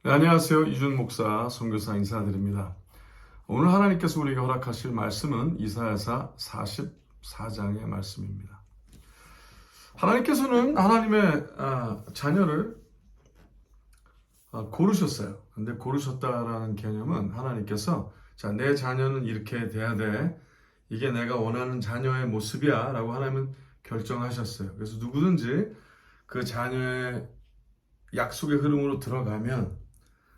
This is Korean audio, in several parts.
네, 안녕하세요. 이준 목사, 선교사 인사드립니다. 오늘 하나님께서 우리에게 허락하실 말씀은 이사야서 44장의 말씀입니다. 하나님께서는 하나님의 자녀를 고르셨어요. 근데 고르셨다라는 개념은 하나님께서 내 자녀는 이렇게 돼야 돼. 이게 내가 원하는 자녀의 모습이야 라고 하나님은 결정하셨어요. 그래서 누구든지 그 자녀의 약속의 흐름으로 들어가면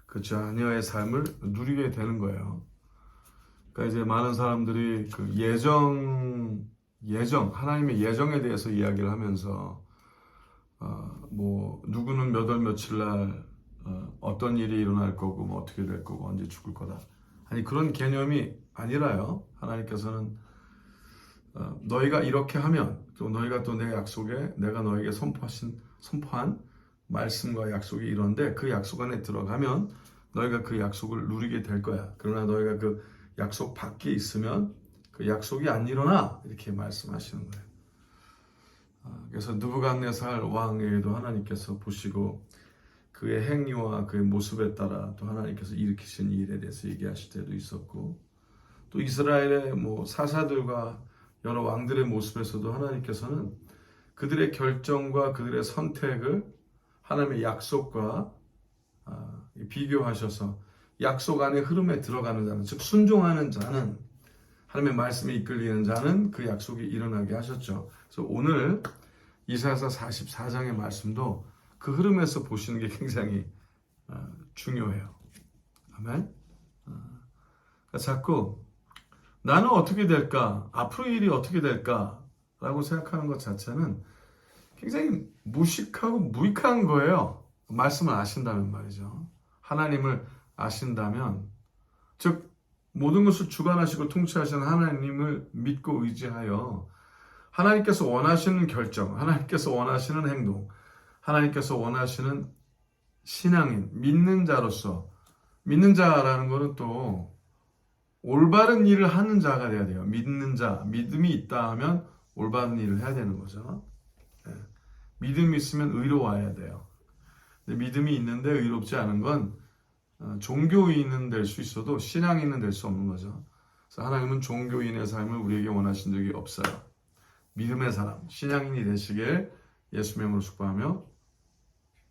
그 자녀의 삶을 누리게 되는 거예요. 그러니까 이제 많은 사람들이 그 하나님의 예정에 대해서 이야기를 하면서 누구는 몇 월 며칠 날 어떤 일이 일어날 거고 뭐 어떻게 될 거고 언제 죽을 거다. 아니 그런 개념이 아니라요. 하나님께서는 너희가 이렇게 하면 또 너희가 또 내 약속에 내가 너에게 선포한 말씀과 약속이 이런데 그 약속 안에 들어가면 너희가 그 약속을 누리게 될 거야. 그러나 너희가 그 약속 밖에 있으면 그 약속이 안 일어나 이렇게 말씀하시는 거예요. 그래서 느부갓네살 왕에게도 하나님께서 보시고 그의 행위와 그의 모습에 따라 또 하나님께서 일으키신 일에 대해서 얘기하실 때도 있었고 또 이스라엘의 사사들과 여러 왕들의 모습에서도 하나님께서는 그들의 결정과 그들의 선택을 하나님의 약속과 비교하셔서 약속 안의 흐름에 들어가는 자는, 즉 순종하는 자는, 하나님의 말씀에 이끌리는 자는 그 약속이 일어나게 하셨죠. 그래서 오늘 이사야서 44장의 말씀도 그 흐름에서 보시는 게 굉장히 중요해요. 아멘. 그러니까 자꾸 나는 어떻게 될까? 앞으로 일이 어떻게 될까? 라고 생각하는 것 자체는 굉장히 무식하고 무익한 거예요. 말씀을 아신다면 말이죠. 하나님을 아신다면, 즉 모든 것을 주관하시고 통치하시는 하나님을 믿고 의지하여 하나님께서 원하시는 결정, 하나님께서 원하시는 행동, 하나님께서 원하시는 신앙인, 믿는 자로서, 믿는 자라는 것은 또 올바른 일을 하는 자가 돼야 돼요. 믿는 자, 믿음이 있다 하면 올바른 일을 해야 되는 거죠. 믿음이 있으면 의로워야 돼요. 근데 믿음이 있는데 의롭지 않은 건 종교인은 될 수 있어도 신앙인은 될 수 없는 거죠. 그래서 하나님은 종교인의 삶을 우리에게 원하신 적이 없어요. 믿음의 사람, 신앙인이 되시길 예수 이름으로 축복하며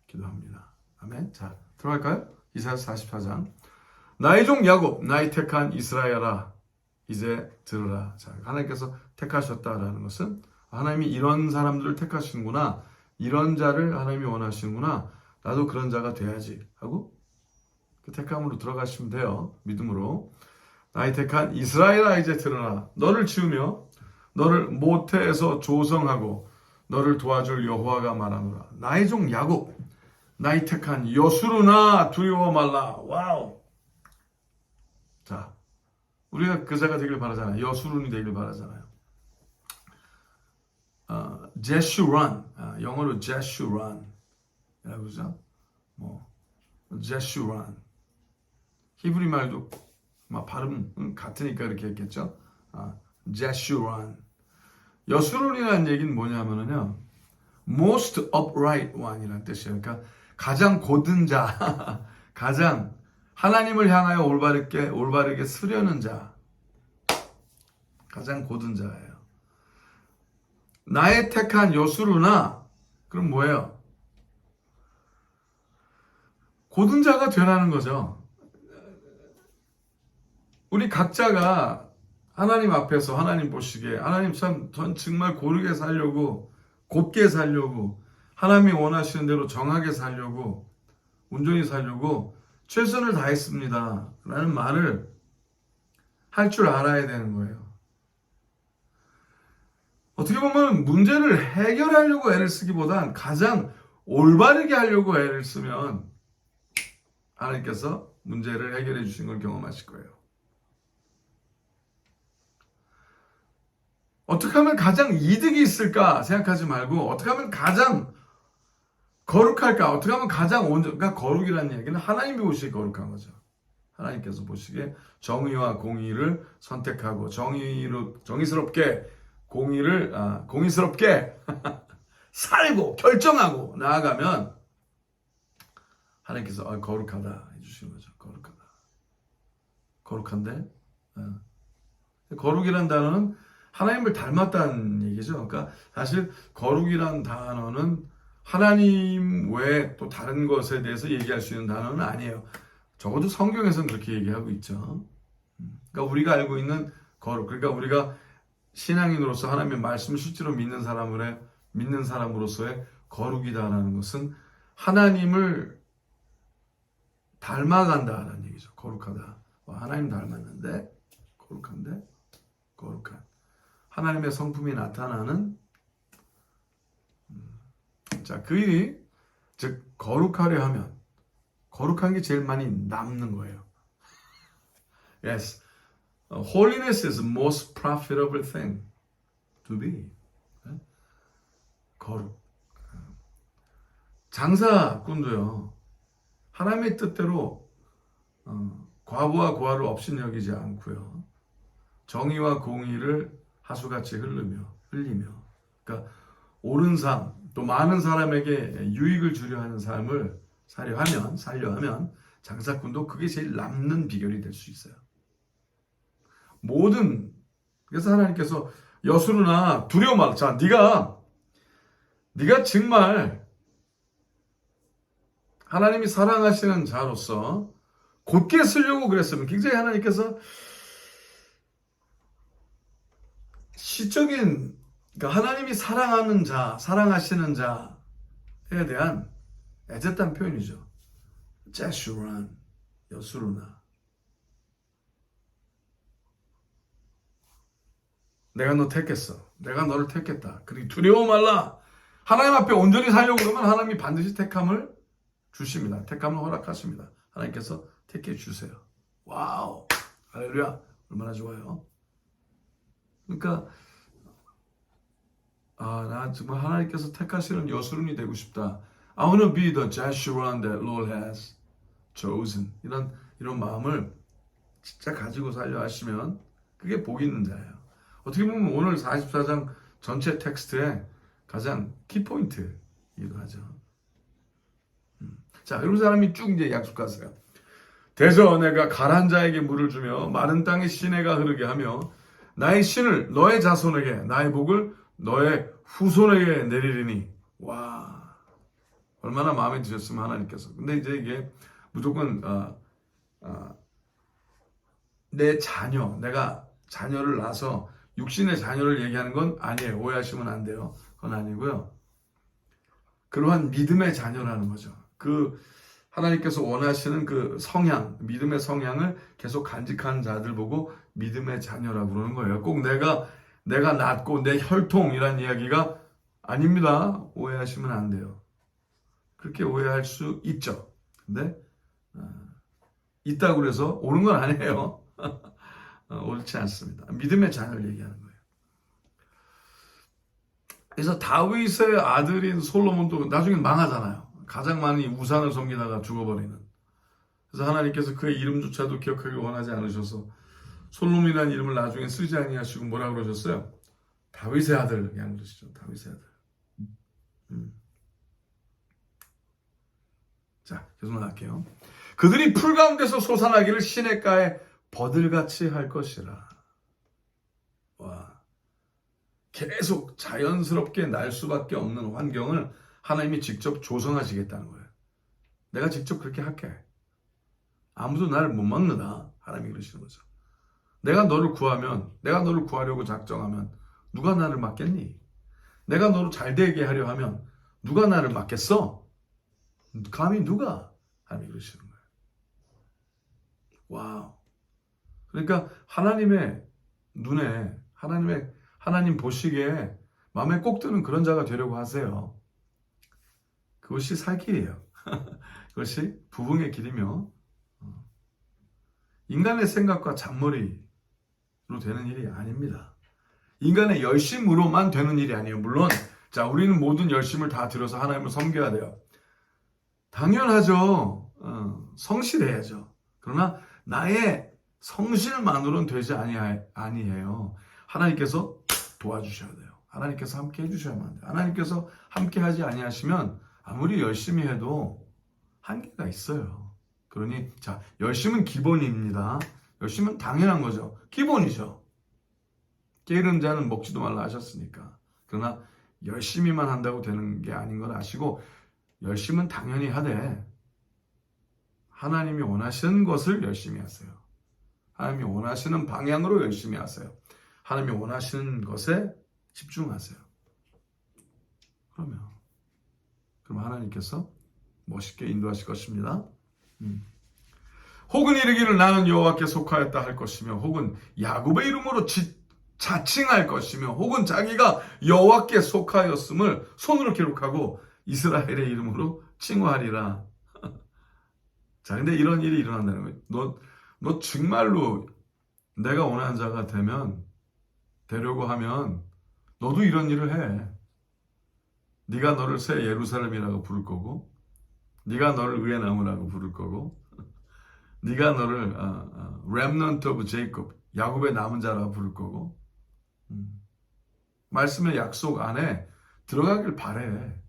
기도합니다. 아멘. 자, 들어갈까요? 이사야서 44장. 나의 종 야곱, 나의 택한 이스라엘아, 이제 들으라. 자, 하나님께서 택하셨다라는 것은 하나님이 이런 사람들을 택하시는구나, 이런 자를 하나님이 원하시는구나, 나도 그런 자가 돼야지 하고 그 택함으로 들어가시면 돼요. 믿음으로. 나의 택한 이스라엘아 이제 들으라. 너를 지으며 너를 모태에서 조성하고 너를 도와줄 여호와가 말하노라. 나의 종 야곱, 나의 택한 여수르나 두려워 말라. 와우. 자, 우리가 그 자가 되길 바라잖아요. 여수룬이 되길 바라잖아요. 제슈란, 영어로 제슈란 이라고 그러죠. 제슈란. 히브리 말도 발음 같으니까 이렇게 했겠죠. 제슈란. 여수론이라는 얘기는 뭐냐면요, most upright one이라는 뜻이에요. 그러니까 가장 고든 자, 가장 하나님을 향하여 올바르게 쓰려는 자, 가장 고든 자예요. 나의 택한 여수르나, 그럼 뭐예요? 고든 자가 되라는 거죠. 우리 각자가 하나님 앞에서 하나님 보시기에 하나님 전 정말 고르게 살려고, 곧게 살려고, 하나님이 원하시는 대로 정하게 살려고, 온전히 살려고 최선을 다했습니다 라는 말을 할 줄 알아야 되는 거예요. 어떻게 보면 문제를 해결하려고 애를 쓰기보단 가장 올바르게 하려고 애를 쓰면 하나님께서 문제를 해결해 주신 걸 경험하실 거예요. 어떻게 하면 가장 이득이 있을까 생각하지 말고 어떻게 하면 가장 거룩할까, 어떻게 하면 가장 그러니까 거룩이라는 얘기는 하나님이 보시기에 거룩한 거죠. 하나님께서 보시기에 정의와 공의를 선택하고 정의스럽게 공의스럽게 살고 결정하고 나아가면 하나님께서 거룩하다 해주시는 거죠. 거룩하다. 거룩한데? 거룩이란 단어는 하나님을 닮았다는 얘기죠. 그러니까 사실 거룩이란 단어는 하나님 외에 또 다른 것에 대해서 얘기할 수 있는 단어는 아니에요. 적어도 성경에서는 그렇게 얘기하고 있죠. 그러니까 우리가 알고 있는 거룩, 그러니까 우리가 신앙인으로서 하나님의 말씀을 실제로 믿는 사람으로서의 거룩이다라는 것은 하나님을 닮아간다라는 얘기죠. 거룩하다. 하나님 닮았는데 거룩한데 거룩한 하나님의 성품이 나타나는 자, 그 일이 즉 거룩하려 하면 거룩한 게 제일 많이 남는 거예요. Yes. Holiness is the most profitable thing to be. 거룩. 장사꾼도요. 하나님의 뜻대로 과부와 고아를 업신여기지 않고요. 정의와 공의를 하수같이 흘리며 그러니까 옳은 삶, 또 많은 사람에게 유익을 주려 하는 삶을 살려 하면 장사꾼도 그게 제일 남는 비결이 될 수 있어요. 그래서 하나님께서 여수르나 두려워 말라. 자, 네가 정말 하나님이 사랑하시는 자로서 곧게 쓰려고 그랬으면 굉장히 하나님께서 시적인, 그러니까 하나님이 사랑하시는 자에 대한 애틋한 표현이죠. 제슈란, 여수르나. 내가 너 택했어. 내가 너를 택했다. 그리고 두려워 말라. 하나님 앞에 온전히 살려고 그러면 하나님이 반드시 택함을 주십니다. 택함을 허락하십니다. 하나님께서 택해 주세요. 와우. 할렐루야. 얼마나 좋아요. 그러니까 나 정말 하나님께서 택하시는 여수론이 되고 싶다. I want to be the Jeshurun that Lord has chosen. 이런 마음을 진짜 가지고 살려 하시면 그게 복 있는 자예요. 어떻게 보면 오늘 44장 전체 텍스트의 가장 키포인트이기도 하죠. 자, 이런 사람이 쭉 이제 약속하세요. 대저 내가 가란 자에게 물을 주며 마른 땅에 시내가 흐르게 하며 나의 신을 너의 자손에게 나의 복을 너의 후손에게 내리리니. 와, 얼마나 마음에 드셨으면 하나님께서. 근데 이제 이게 무조건 내 자녀, 내가 자녀를 낳아서 육신의 자녀를 얘기하는 건 아니에요. 오해하시면 안 돼요. 그건 아니고요. 그러한 믿음의 자녀라는 거죠. 그 하나님께서 원하시는 그 성향, 믿음의 성향을 계속 간직하는 자들 보고 믿음의 자녀라고 그러는 거예요. 꼭 내가 낳고 내 혈통이란 이야기가 아닙니다. 오해하시면 안 돼요. 그렇게 오해할 수 있죠. 근데 있다고 그래서 옳은 건 아니에요. 옳지 않습니다. 믿음의 자녀를 얘기하는 거예요. 그래서 다윗의 아들인 솔로몬도 나중에 망하잖아요. 가장 많이 우상을 섬기다가 죽어버리는. 그래서 하나님께서 그의 이름조차도 기억하길 원하지 않으셔서 솔로몬이라는 이름을 나중에 쓰지 아니하시고 뭐라고 그러셨어요? 다윗의 아들 그냥 그러시죠. 다윗의 아들. 자, 계속 나갈게요. 그들이 풀 가운데서 솟아나기를 시냇가에 버들같이 할 것이라. 와, 계속 자연스럽게 날 수밖에 없는 환경을 하나님이 직접 조성하시겠다는 거예요. 내가 직접 그렇게 할게. 아무도 나를 못 막는다. 하나님이 그러시는 거죠. 내가 너를 구하려고 작정하면 누가 나를 막겠니? 내가 너를 잘 되게 하려 하면 누가 나를 막겠어? 감히 누가? 하나님이 그러시는 거예요. 와우. 그러니까 하나님의 눈에, 하나님 보시기에 마음에 꼭 드는 그런 자가 되려고 하세요. 그것이 살 길이에요. 그것이 부흥의 길이며 인간의 생각과 잔머리로 되는 일이 아닙니다. 인간의 열심으로만 되는 일이 아니에요. 물론 자, 우리는 모든 열심을 다 들여서 하나님을 섬겨야 돼요. 당연하죠. 성실해야죠. 그러나 나의 성실만으로는 되지 아니해요. 하나님께서 도와주셔야 돼요. 하나님께서 함께 해주셔야만 돼요. 하나님께서 함께 하지 아니하시면 아무리 열심히 해도 한계가 있어요. 그러니 자, 열심은 기본입니다. 열심은 당연한 거죠. 기본이죠. 게으른 자는 먹지도 말라 하셨으니까. 그러나 열심히만 한다고 되는 게 아닌 걸 아시고 열심은 당연히 하되 하나님이 원하시는 것을 열심히 하세요. 하나님이 원하시는 방향으로 열심히 하세요. 하나님이 원하시는 것에 집중하세요. 그럼 하나님께서 멋있게 인도하실 것입니다. 혹은 이르기를 나는 여호와께 속하였다 할 것이며 혹은 야곱의 이름으로 자칭할 것이며 혹은 자기가 여호와께 속하였음을 손으로 기록하고 이스라엘의 이름으로 칭호하리라. 자, 근데 이런 일이 일어난다는 거예요. 너 정말로 내가 원하는 자가 되려고 하면 너도 이런 일을 해. 네가 너를 새 예루살렘이라고 부를 거고 네가 너를 의의 나무라고 부를 거고 네가 너를 remnant of Jacob, 야곱의 남은 자라고 부를 거고 말씀의 약속 안에 들어가길 바래.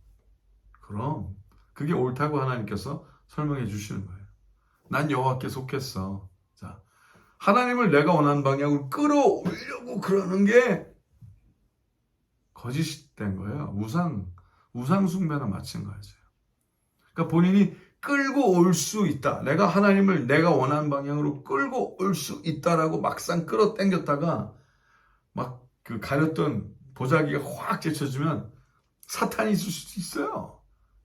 그럼 그게 옳다고 하나님께서 설명해 주시는 거예요. 난 여호와께 속했어. 자, 하나님을 내가 원하는 방향으로 끌어올려고 그러는 게 거짓이 된 거예요. 우상 숭배나 마찬가지예요. 그러니까 본인이 끌고 올 수 있다. 내가 하나님을 내가 원하는 방향으로 끌고 올 수 있다라고 막상 끌어당겼다가 막 그 가렸던 보자기가 확 제쳐지면 사탄이 있을 수도 있어요.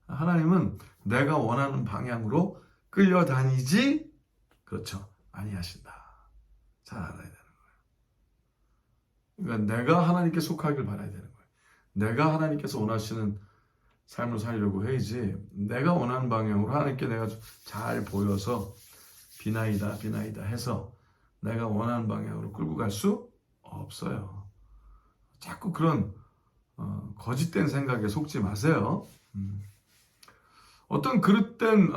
하나님은 내가 원하는 방향으로 끌려다니지 그렇죠. 아니하신다. 잘 알아야 되는 거예요. 그러니까 내가 하나님께 속하길 바라야 되는 거예요. 내가 하나님께서 원하시는 삶을 살려고 해야지 내가 원하는 방향으로 하나님께 내가 잘 보여서 비나이다 해서 내가 원하는 방향으로 끌고 갈 수 없어요. 자꾸 그런 거짓된 생각에 속지 마세요. 어떤 그릇된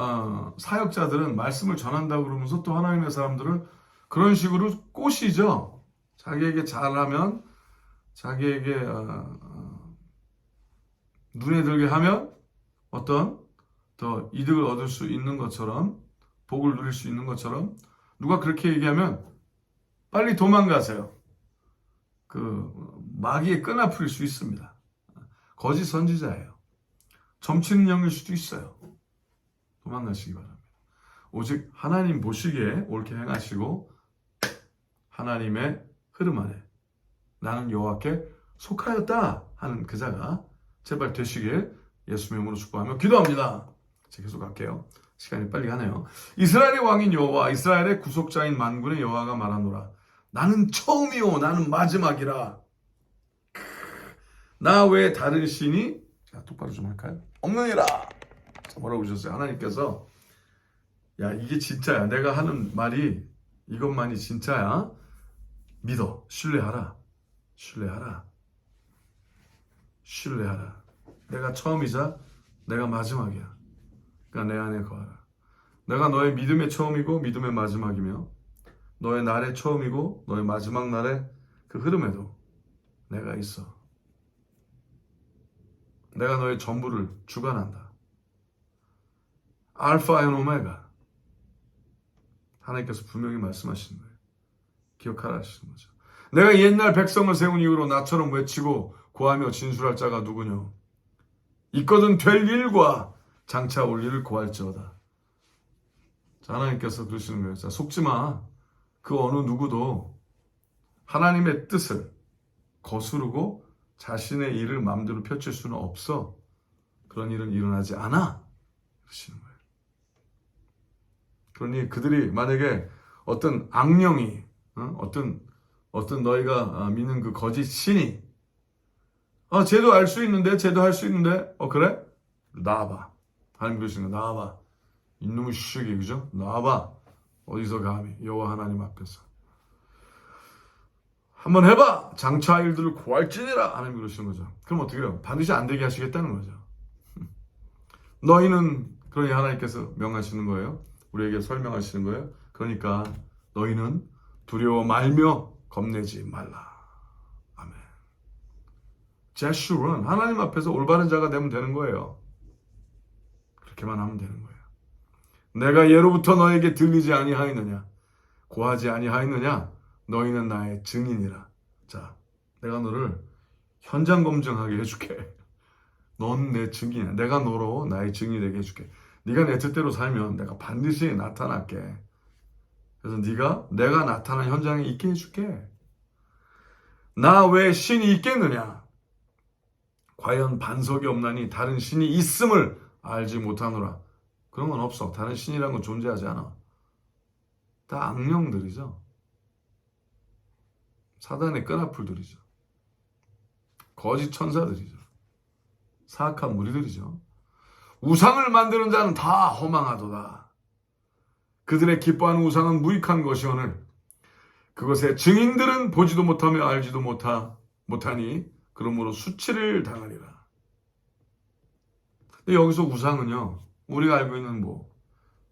사역자들은 말씀을 전한다고 그러면서 또 하나님의 사람들을 그런 식으로 꼬시죠. 자기에게 잘하면 자기에게 눈에 들게 하면 어떤 더 이득을 얻을 수 있는 것처럼 복을 누릴 수 있는 것처럼 누가 그렇게 얘기하면 빨리 도망가세요. 마귀의 끈앞일 수 있습니다. 거짓 선지자예요. 점치는 영일 수도 있어요. 도망가시기 바랍니다. 오직 하나님 보시기에 옳게 행하시고 하나님의 흐름 안에 나는 여호와께 속하였다 하는 그 자가 제발 되시길 예수님의 이름으로 축복하며 기도합니다. 제가 계속 갈게요. 시간이 빨리 가네요. 이스라엘의 왕인 여호와 이스라엘의 구속자인 만군의 여호와가 말하노라. 나는 처음이요 나는 마지막이라. 나 외에 다른 신이 자 똑바로 좀 할까요? 없느니라. 자, 뭐라고 그러셨어요? 하나님께서 야 이게 진짜야. 내가 하는 말이 이것만이 진짜야. 믿어. 신뢰하라. 내가 처음이자 내가 마지막이야. 그러니까 내 안에 거하라. 내가 너의 믿음의 처음이고 믿음의 마지막이며 너의 날의 처음이고 너의 마지막 날의 그 흐름에도 내가 있어. 내가 너의 전부를 주관한다. 알파 앤 오메가. 하나님께서 분명히 말씀하시는 거예요. 기억하라 하시는 거죠. 내가 옛날 백성을 세운 이후로 나처럼 외치고 구하며 진술할 자가 누구냐. 있거든 될 일과 장차 올 일을 구할지어다. 자, 하나님께서 그러시는 거예요. 자, 속지 마. 그 어느 누구도 하나님의 뜻을 거스르고 자신의 일을 마음대로 펼칠 수는 없어. 그런 일은 일어나지 않아. 그러시는 거예요. 그러니 그들이 만약에 어떤 악령이 어떤 너희가 믿는 그 거짓 신이 쟤도 알 수 있는데 쟤도 할 수 있는데 그래? 나와봐. 하나님 그러시는 거 나와봐. 이놈의 슈기 그죠? 나와봐. 어디서 감히 여호와 하나님 앞에서 한번 해봐. 장차 일들을 구할지니라. 하나님 그러시는 거죠. 그럼 어떻게 해요? 반드시 안 되게 하시겠다는 거죠. 너희는 그러니 하나님께서 명하시는 거예요. 우리에게 설명하시는 거예요. 그러니까 너희는 두려워 말며 겁내지 말라. 아멘. 제슈는 하나님 앞에서 올바른 자가 되면 되는 거예요. 그렇게만 하면 되는 거예요. 내가 예로부터 너에게 들리지 아니하였느냐? 고하지 아니하였느냐? 너희는 나의 증인이라. 자, 내가 너를 현장 검증하게 해줄게. 넌 내 증인이야. 내가 너로 나의 증인이 되게 해줄게. 네가 내 뜻대로 살면 내가 반드시 나타날게. 그래서 내가 나타난 현장에 있게 해줄게. 나 외에 신이 있겠느냐? 과연 반석이 없나니 다른 신이 있음을 알지 못하노라. 그런 건 없어. 다른 신이라는 건 존재하지 않아. 다 악령들이죠. 사단의 끈앞풀들이죠. 거짓 천사들이죠. 사악한 무리들이죠. 우상을 만드는 자는 다 허망하도다. 그들의 기뻐하는 우상은 무익한 것이오늘 그것의 증인들은 보지도 못하며 알지도 못하니 그러므로 수치를 당하리라. 근데 여기서 우상은요, 우리가 알고 있는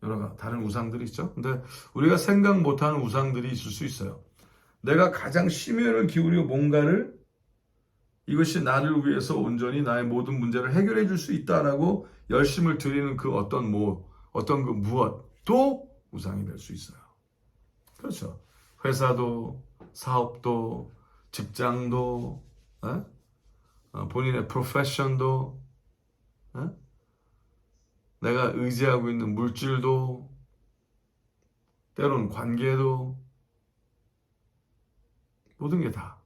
여러 다른 우상들이 있죠. 근데 우리가 생각 못하는 우상들이 있을 수 있어요. 내가 가장 심혈을 기울여 뭔가를 이것이 나를 위해서 온전히 나의 모든 문제를 해결해 줄 수 있다라고 열심을 들이는 그 어떤 그 무엇도 우상이 될 수 있어요. 그렇죠. 회사도, 사업도, 직장도, 본인의 프로페션도, 내가 의지하고 있는 물질도, 때로는 관계도, 모든 게 다.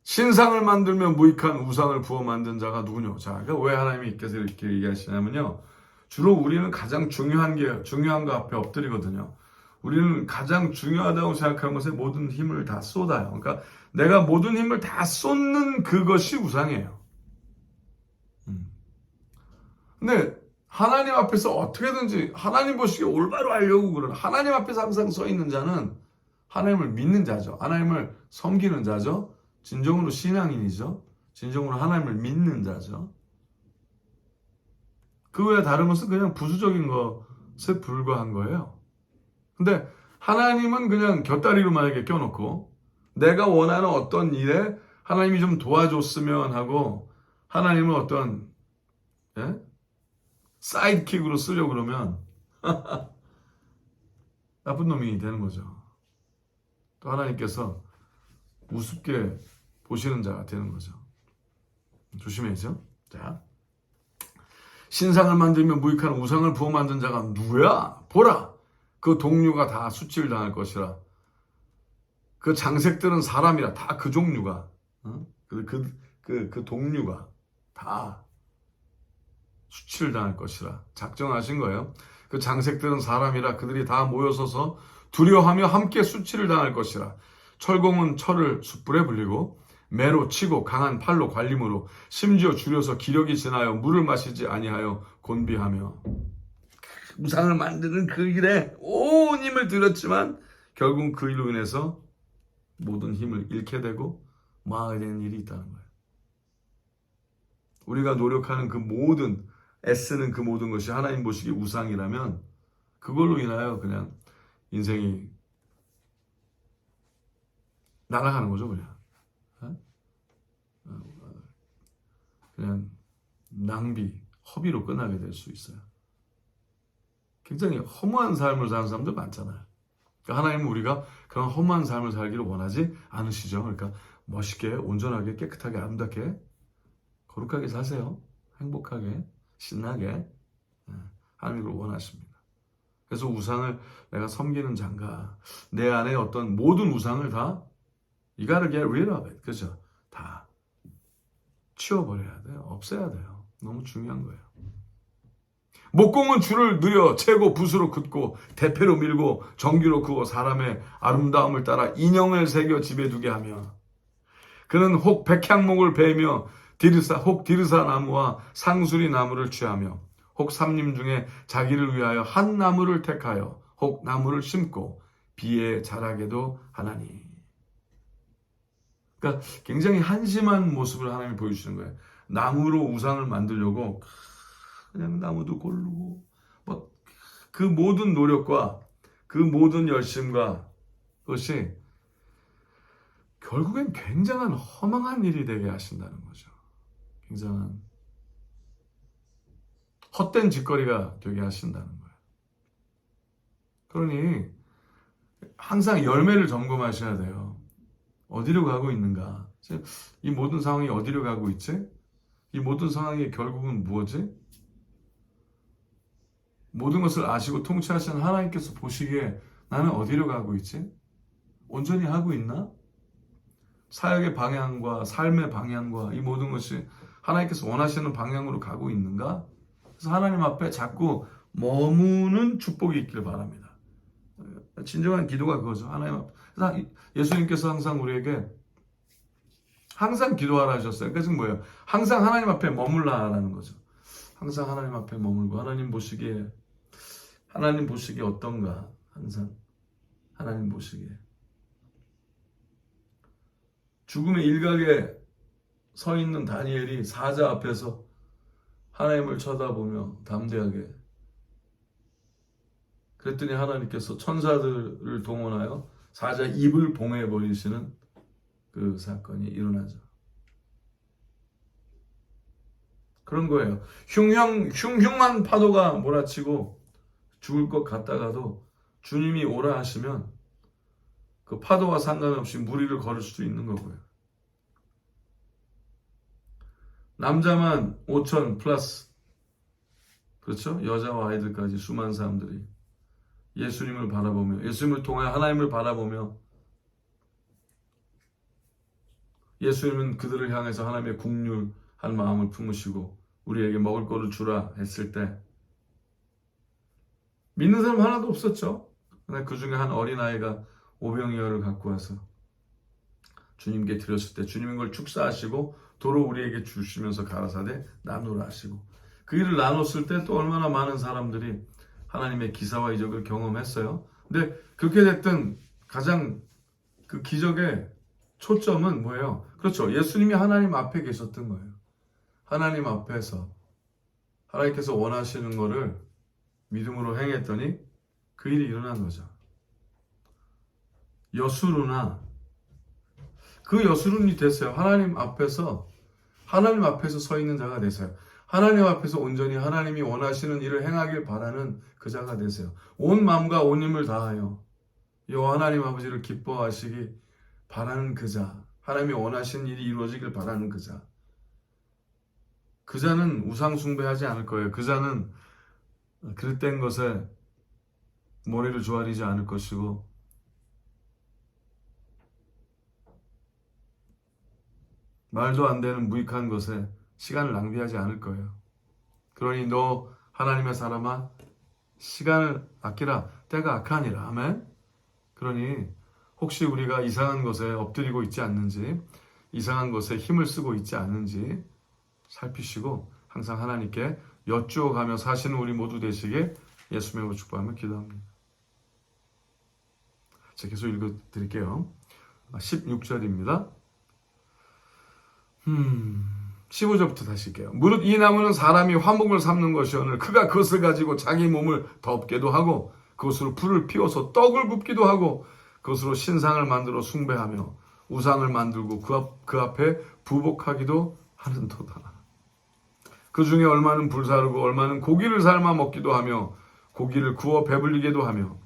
신상을 만들며 무익한 우상을 부어 만든 자가 누구냐? 자, 그러니까 왜 하나님께서 이렇게 얘기하시냐면요. 주로 우리는 가장 중요한 거 앞에 엎드리거든요. 우리는 가장 중요하다고 생각하는 것에 모든 힘을 다 쏟아요. 그러니까 내가 모든 힘을 다 쏟는 그것이 우상이에요. 근데 하나님 앞에서 어떻게든지 하나님 보시기에 올바로 하려고 그러는 하나님 앞에서 항상 서 있는 자는 하나님을 믿는 자죠. 하나님을 섬기는 자죠. 진정으로 신앙인이죠. 진정으로 하나님을 믿는 자죠. 그 외에 다른 것은 그냥 부수적인 것에 불과한 거예요. 근데 하나님은 그냥 곁다리로 만약에 껴놓고 내가 원하는 어떤 일에 하나님이 좀 도와줬으면 하고 하나님은 어떤 사이드킥으로 쓰려고 그러면 나쁜 놈이 되는 거죠. 또 하나님께서 우습게 보시는 자가 되는 거죠. 조심해야죠. 자, 신상을 만들며 무익한 우상을 부어 만든 자가 누구야? 보라! 그 동류가 다 수치를 당할 것이라. 그 장색들은 사람이라. 다 그 종류가. 그 동류가 다 수치를 당할 것이라. 작정하신 거예요. 그 장색들은 사람이라. 그들이 다 모여서서 두려워하며 함께 수치를 당할 것이라. 철공은 철을 숯불에 불리고 매로 치고 강한 팔로 관림으로 심지어 줄여서 기력이 지나여 물을 마시지 아니하여 곤비하며. 우상을 만드는 그 일에 온 힘을 들였지만 결국 그 일로 인해서 모든 힘을 잃게 되고 망하게 되는 일이 있다는 거예요. 우리가 노력하는 그 모든 애쓰는 그 모든 것이 하나님 보시기에 우상이라면 그걸로 인하여 그냥 인생이 날아가는 거죠. 그냥 낭비, 허비로 끝나게 될 수 있어요. 굉장히 허무한 삶을 사는 사람들 많잖아요. 그러니까 하나님은 우리가 그런 허무한 삶을 살기를 원하지 않으시죠. 그러니까 멋있게, 온전하게, 깨끗하게, 아름답게, 거룩하게 사세요. 행복하게, 신나게. 하나님을 원하십니다. 그래서 우상을 내가 섬기는 장가, 내 안에 어떤 모든 우상을 다 You gotta get rid of it. 그렇죠? 다 치워버려야 돼요. 없애야 돼요. 너무 중요한 거예요. 목공은 줄을 늘여 채고 붓으로 긋고 대패로 밀고 전기로 그어 사람의 아름다움을 따라 인형을 새겨 집에 두게 하며 그는 혹 백향목을 베며 혹 디르사 나무와 상수리 나무를 취하며 혹 삼림 중에 자기를 위하여 한 나무를 택하여 혹 나무를 심고 비에 자라게도 하나니. 그러니까 굉장히 한심한 모습을 하나님이 보여주시는 거예요. 나무로 우상을 만들려고 그냥 나무도 고르고 막 그 모든 노력과 그 모든 열심과 그것이 결국엔 굉장한 허망한 일이 되게 하신다는 거죠. 굉장한 헛된 짓거리가 되게 하신다는 거예요. 그러니 항상 열매를 점검하셔야 돼요. 어디로 가고 있는가? 이 모든 상황이 어디로 가고 있지? 이 모든 상황의 결국은 무엇이? 모든 것을 아시고 통치하시는 하나님께서 보시기에 나는 어디로 가고 있지? 온전히 하고 있나? 사역의 방향과 삶의 방향과 이 모든 것이 하나님께서 원하시는 방향으로 가고 있는가? 그래서 하나님 앞에 자꾸 머무는 축복이 있길 바랍니다. 진정한 기도가 그거죠. 하나님 앞에. 그래서 예수님께서 항상 우리에게 항상 기도하라 하셨어요. 그래서 뭐예요? 항상 하나님 앞에 머물라라는 거죠. 항상 하나님 앞에 머물고 하나님 보시기에 어떤가? 항상 하나님 보시기에 죽음의 일각에 서 있는 다니엘이 사자 앞에서 하나님을 쳐다보며 담대하게 그랬더니 하나님께서 천사들을 동원하여 사자 입을 봉해 버리시는 그 사건이 일어나죠. 그런 거예요. 흉흉한 파도가 몰아치고 죽을 것 같다가도 주님이 오라 하시면 그 파도와 상관없이 무리를 걸을 수도 있는 거고요. 남자만 5천 플러스, 그렇죠? 여자와 아이들까지 수많은 사람들이 예수님을 바라보며, 예수님을 통하여 하나님을 바라보며, 예수님은 그들을 향해서 하나님의 긍휼한 마음을 품으시고 우리에게 먹을 거를 주라 했을 때 믿는 사람 하나도 없었죠. 그러나 그 중에 한 어린아이가 오병이어를 갖고 와서 주님께 드렸을 때 주님은 그걸 축사하시고 도로 우리에게 주시면서 가라사대 나누라 하시고 그 일을 나눴을 때 또 얼마나 많은 사람들이 하나님의 기사와 이적을 경험했어요. 근데 그렇게 됐든 가장 그 기적의 초점은 뭐예요? 그렇죠. 예수님이 하나님 앞에 계셨던 거예요. 하나님 앞에서 하나님께서 원하시는 거를 믿음으로 행했더니 그 일이 일어난 거죠. 여수루나 그 여수룬이 됐어요. 하나님 앞에서 서 있는 자가 되세요. 하나님 앞에서 온전히 하나님이 원하시는 일을 행하길 바라는 그 자가 되세요. 온 마음과 온 힘을 다하여 여호와 하나님 아버지를 기뻐하시기 바라는 그 자, 하나님이 원하시는 일이 이루어지길 바라는 그 자. 그 자는 우상 숭배하지 않을 거예요. 그 자는 그릇된 것에 머리를 조아리지 않을 것이고 말도 안 되는 무익한 것에 시간을 낭비하지 않을 거예요. 그러니 너 하나님의 사람아 시간을 아끼라. 때가 악하니라. 아멘. 그러니 혹시 우리가 이상한 것에 엎드리고 있지 않는지, 이상한 것에 힘을 쓰고 있지 않는지 살피시고 항상 하나님께 여쭈어가며 사시는 우리 모두 되시게 예수님으로 축복하며 기도합니다. 자, 계속 읽어드릴게요. 16절입니다. 15절부터 다시 할게요. 무릇 이 나무는 사람이 화목을 삼는 것이오늘 그가 그것을 가지고 자기 몸을 덮게도 하고 그것으로 불을 피워서 떡을 굽기도 하고 그것으로 신상을 만들어 숭배하며 우상을 만들고 그 앞에 부복하기도 하는도다. 그 중에 얼마는 불사르고 얼마는 고기를 삶아 먹기도 하며 고기를 구워 배불리게도 하며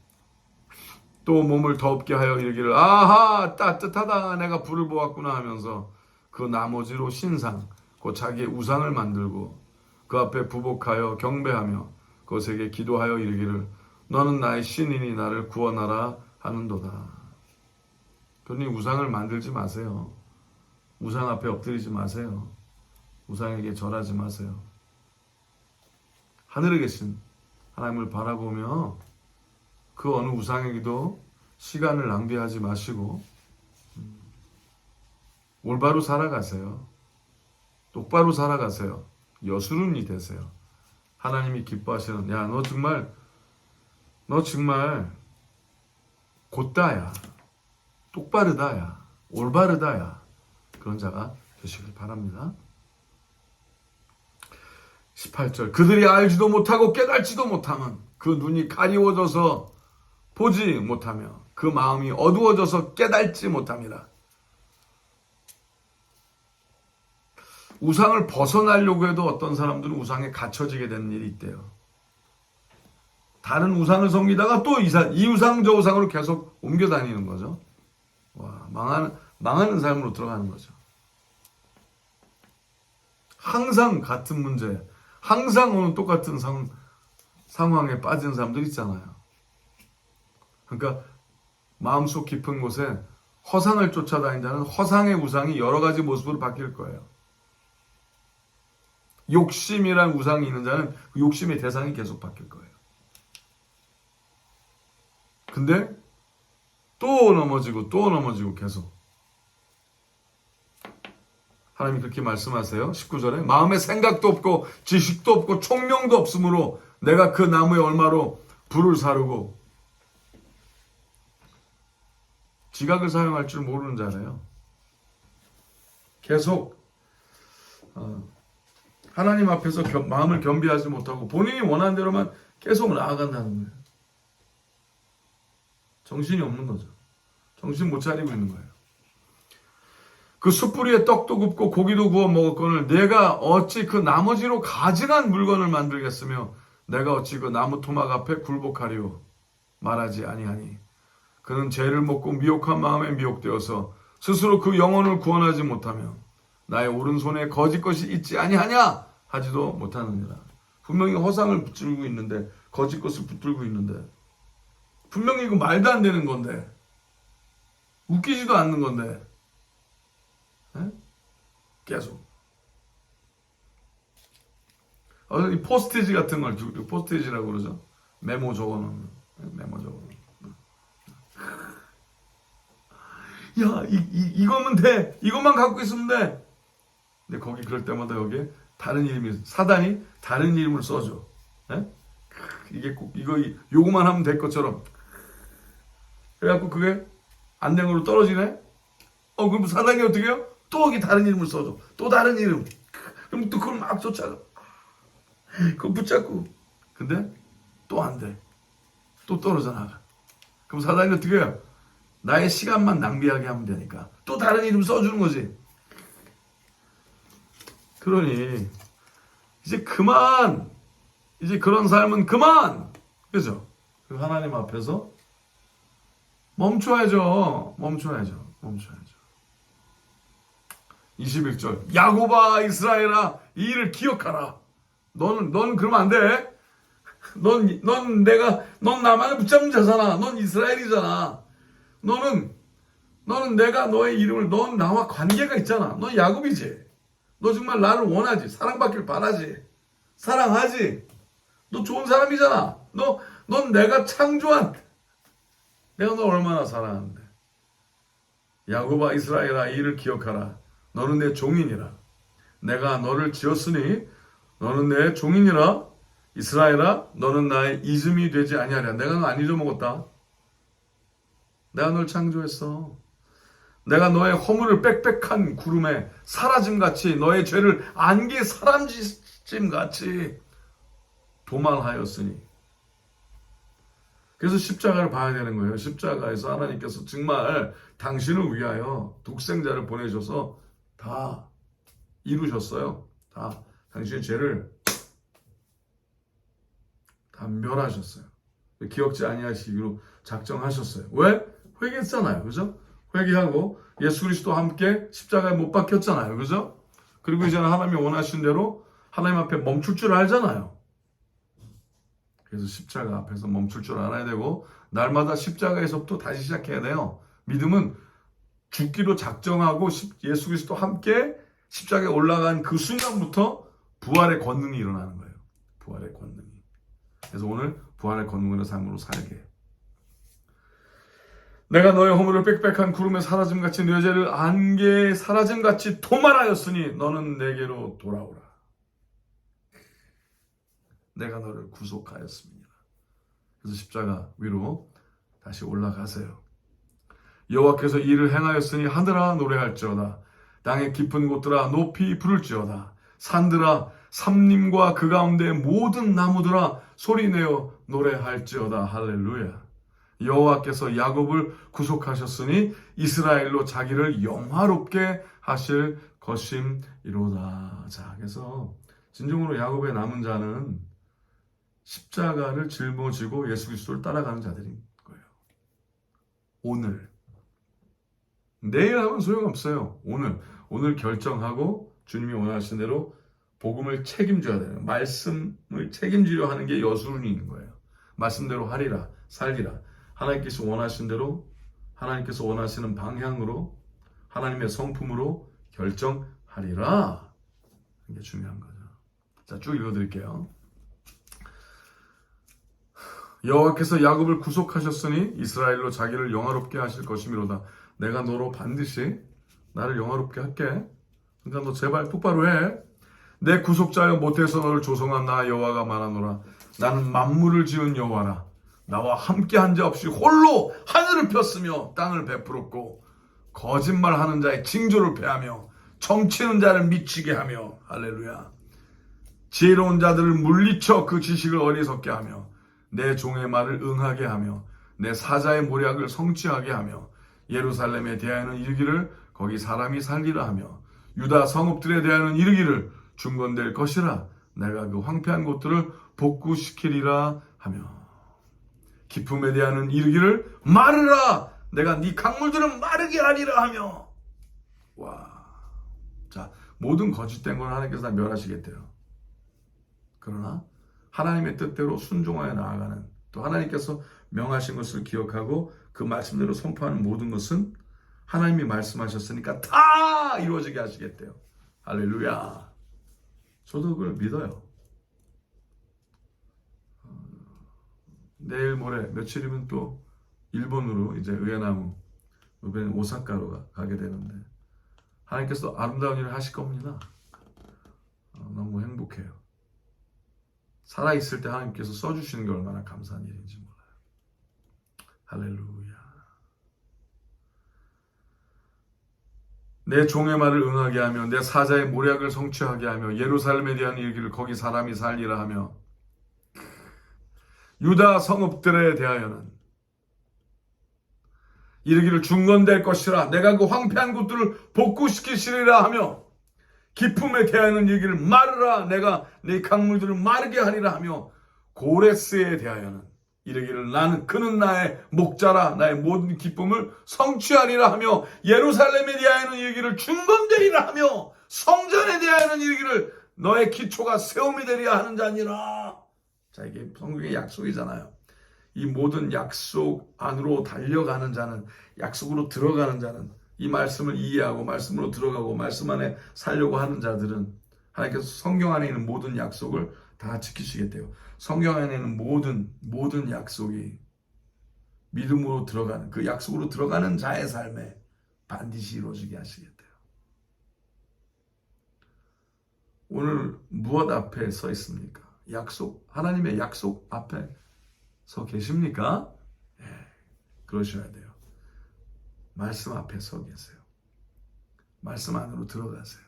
또 몸을 덥게 하여 이르기를 아하 따뜻하다 내가 불을 보았구나 하면서 그 나머지로 신상 곧 자기의 우상을 만들고 그 앞에 부복하여 경배하며 그것에게 기도하여 이르기를 너는 나의 신이니 나를 구원하라 하는도다. 그러니 우상을 만들지 마세요. 우상 앞에 엎드리지 마세요. 우상에게 절하지 마세요. 하늘에 계신 하나님을 바라보며 그 어느 우상에게도 시간을 낭비하지 마시고 올바로 살아가세요. 똑바로 살아가세요. 여수룬이 되세요. 하나님이 기뻐하시는 야 너 정말 곧다야. 똑바르다야. 올바르다야. 그런 자가 되시길 바랍니다. 18절 그들이 알지도 못하고 깨닫지도 못하면 그 눈이 가리워져서 보지 못하며 그 마음이 어두워져서 깨닫지 못함이라. 우상을 벗어나려고 해도 어떤 사람들은 우상에 갇혀지게 되는 일이 있대요. 다른 우상을 섬기다가 또 이 우상 저 우상으로 계속 옮겨 다니는 거죠. 와, 망하는 삶으로 들어가는 거죠. 항상 같은 문제, 항상 오는 똑같은 상황에 빠진 사람들 있잖아요. 그러니까 마음속 깊은 곳에 허상을 쫓아다닌 자는 허상의 우상이 여러 가지 모습으로 바뀔 거예요. 욕심이란 우상이 있는 자는 그 욕심의 대상이 계속 바뀔 거예요. 근데 또 넘어지고 또 넘어지고 계속. 하나님이 그렇게 말씀하세요. 19절에 마음에 생각도 없고 지식도 없고 총명도 없으므로 내가 그 나무에 얼마로 불을 사르고. 지각을 사용할 줄 모르는 자래요. 계속 하나님 앞에서 마음을 겸비하지 못하고 본인이 원하는 대로만 계속 나아간다는 거예요. 정신이 없는 거죠. 정신 못 차리고 있는 거예요. 그 숯불 위에 떡도 굽고 고기도 구워 먹었거늘 내가 어찌 그 나머지로 가증한 물건을 만들겠으며 내가 어찌 그 나무 토막 앞에 굴복하리오 말하지 아니하니 그는 죄를 먹고 미혹한 마음에 미혹되어서 스스로 그 영혼을 구원하지 못하며 나의 오른손에 거짓 것이 있지 아니하냐 하지도 못하느니라. 분명히 허상을 붙들고 있는데 거짓 것을 붙들고 있는데 분명히 이거 말도 안 되는 건데 웃기지도 않는 건데 에? 계속 이 포스티지 같은 걸 포스티지라고 그러죠. 메모 적어놓는 메모 적어놓는 야 이거면 돼. 이것만 갖고 있으면 돼. 근데 거기 그럴 때마다 여기에 다른 이름이 사단이 다른 이름을 써줘. 에? 이게 꼭 요거만 하면 될 것처럼 그래갖고 그게 안 된 걸로 떨어지네? 그럼 사단이 어떻게 해요? 또 거기 다른 이름을 써줘. 또 다른 이름. 그럼 또 그걸 막 쫓아가. 그거 붙잡고. 근데 또 안 돼. 또 떨어져 나가. 그럼 사단이 어떻게 해요? 나의 시간만 낭비하게 하면 되니까. 또 다른 이름 써주는 거지. 그러니, 이제 그만. 이제 그런 삶은 그만. 그죠? 하나님 앞에서 멈춰야죠. 21절. 야곱아 이스라엘아 이 일을 기억하라. 너는 그러면 안 돼. 넌 나만을 붙잡는 자잖아. 넌 이스라엘이잖아. 너는 내가 너의 이름을 넌 나와 관계가 있잖아. 넌 야곱이지. 너 정말 나를 원하지. 사랑받길 바라지. 사랑하지. 너 좋은 사람이잖아. 넌 내가 창조한 내가 너 얼마나 사랑하는데. 야곱아 이스라엘아 이 일을 기억하라. 너는 내 종이니라. 내가 너를 지었으니 너는 내 종이니라. 이스라엘아 너는 나의 이즘이 되지 아니하랴. 내가 너 안 잊어먹었다. 내가 널 창조했어. 내가 너의 허물을 빽빽한 구름에 사라짐같이 너의 죄를 안개 사람짐같이 도말하였으니. 그래서 십자가를 봐야 되는 거예요. 십자가에서 하나님께서 정말 당신을 위하여 독생자를 보내셔서 다 이루셨어요. 다 당신의 죄를 다 멸하셨어요. 기억지 아니하시기로 작정하셨어요. 왜? 회개했잖아요. 그죠? 회개하고 예수 그리스도와 함께 십자가에 못 박혔잖아요. 그죠? 그리고 이제는 하나님이 원하신 대로 하나님 앞에 멈출 줄 알잖아요. 그래서 십자가 앞에서 멈출 줄 알아야 되고 날마다 십자가에서부터 다시 시작해야 돼요. 믿음은 죽기로 작정하고 예수 그리스도와 함께 십자가에 올라간 그 순간부터 부활의 권능이 일어나는 거예요. 부활의 권능이. 그래서 오늘 부활의 권능으로 삶으로 살게 해요. 내가 너의 허물을 빽빽한 구름에 사라짐같이 너의 죄를 안개에 사라짐같이 도말하였으니 너는 내게로 돌아오라. 내가 너를 구속하였습니다. 그래서 십자가 위로 다시 올라가세요. 여호와께서 이 일을 행하였으니 하늘아 노래할지어다. 땅의 깊은 곳들아 높이 부를지어다. 산들아 삼림과 그 가운데 모든 나무들아 소리내어 노래할지어다. 할렐루야. 여호와께서 야곱을 구속하셨으니 이스라엘로 자기를 영화롭게 하실 것임이로다. 자, 그래서 진정으로 야곱의 남은 자는 십자가를 짊어지고 예수 그리스도를 따라가는 자들인 거예요. 오늘. 내일 하면 소용없어요. 오늘 결정하고 주님이 원하시는 대로 복음을 책임져야 돼요. 말씀을 책임지려 하는 게 여순인 거예요. 말씀대로 하리라, 살리라. 하나님께서 원하시는 대로, 하나님께서 원하시는 방향으로, 하나님의 성품으로 결정하리라. 이게 중요한 거죠. 자, 쭉 읽어드릴게요. 여호와께서 야곱을 구속하셨으니 이스라엘로 자기를 영화롭게 하실 것이미로다. 내가 너로 반드시 나를 영화롭게 할게. 그러니까 너 제발 똑바로 해. 내 구속자여 못해서 너를 조성한 나 여호와가 말하노라. 나는 만물을 지은 여호와라. 나와 함께 한 자 없이 홀로 하늘을 폈으며 땅을 베풀었고 거짓말하는 자의 징조를 패하며 점치는 자를 미치게 하며 할렐루야. 지혜로운 자들을 물리쳐 그 지식을 어리석게 하며 내 종의 말을 응하게 하며 내 사자의 모략을 성취하게 하며 예루살렘에 대하여는 이르기를 거기 사람이 살리라 하며 유다 성읍들에 대하여는 이르기를 중건될 것이라. 내가 그 황폐한 곳들을 복구시키리라 하며 기품에 대하여는 이르기를 마르라. 내가 네 강물들은 마르게 하리라 하며. 와, 자, 모든 거짓된 건 하나님께서 다 멸하시겠대요. 그러나 하나님의 뜻대로 순종하여 나아가는, 또 하나님께서 명하신 것을 기억하고 그 말씀대로 선포하는 모든 것은 하나님이 말씀하셨으니까 다 이루어지게 하시겠대요. 할렐루야. 저도 그걸 믿어요. 내일 모레 며칠이면 또 일본으로 이제 의회나무, 이번엔 오사카로 가게 되는데 하나님께서 아름다운 일을 하실 겁니다. 너무 행복해요. 살아있을 때 하나님께서 써주시는 게 얼마나 감사한 일인지 몰라요. 할렐루야. 내 종의 말을 응하게 하며 내 사자의 모략을 성취하게 하며 예루살렘에 대한 일기를 거기 사람이 살리라 하며 유다 성읍들에 대하여는 이르기를 중건될 것이라. 내가 그 황폐한 곳들을 복구시키시리라 하며 기품에 대하여는 이르기를 마르라. 내가 네 강물들을 마르게 하리라 하며 고레스에 대하여는 이르기를 그는 나의 목자라. 나의 모든 기쁨을 성취하리라 하며 예루살렘에 대하여는 이르기를 중건되리라 하며 성전에 대하여는 이르기를 너의 기초가 세움이 되리라 하는 자니라. 자, 이게 성경의 약속이잖아요. 이 모든 약속 안으로 달려가는 자는, 약속으로 들어가는 자는, 이 말씀을 이해하고 말씀으로 들어가고 말씀 안에 살려고 하는 자들은 하나님께서 성경 안에 있는 모든 약속을 다 지키시겠대요. 성경 안에 있는 모든 약속이 믿음으로 들어가는, 그 약속으로 들어가는 자의 삶에 반드시 이루어지게 하시겠대요. 오늘 무엇 앞에 서 있습니까? 약속, 하나님의 약속 앞에 서 계십니까? 예, 그러셔야 돼요. 말씀 앞에 서 계세요. 말씀 안으로 들어가세요.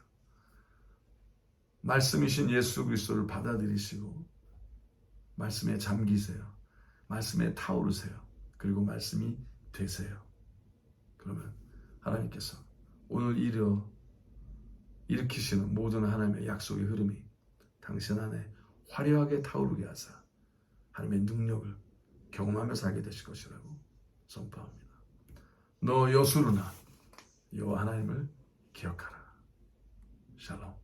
말씀이신 예수 그리스도를 받아들이시고 말씀에 잠기세요. 말씀에 타오르세요. 그리고 말씀이 되세요. 그러면 하나님께서 오늘 일으키시는 모든 하나님의 약속의 흐름이 당신 안에 화려하게 타오르게 하사 하나님의 능력을 경험하며 살게 되실 것이라고 선포합니다. 너 여수르나 여호와 하나님을 기억하라. 샬롬.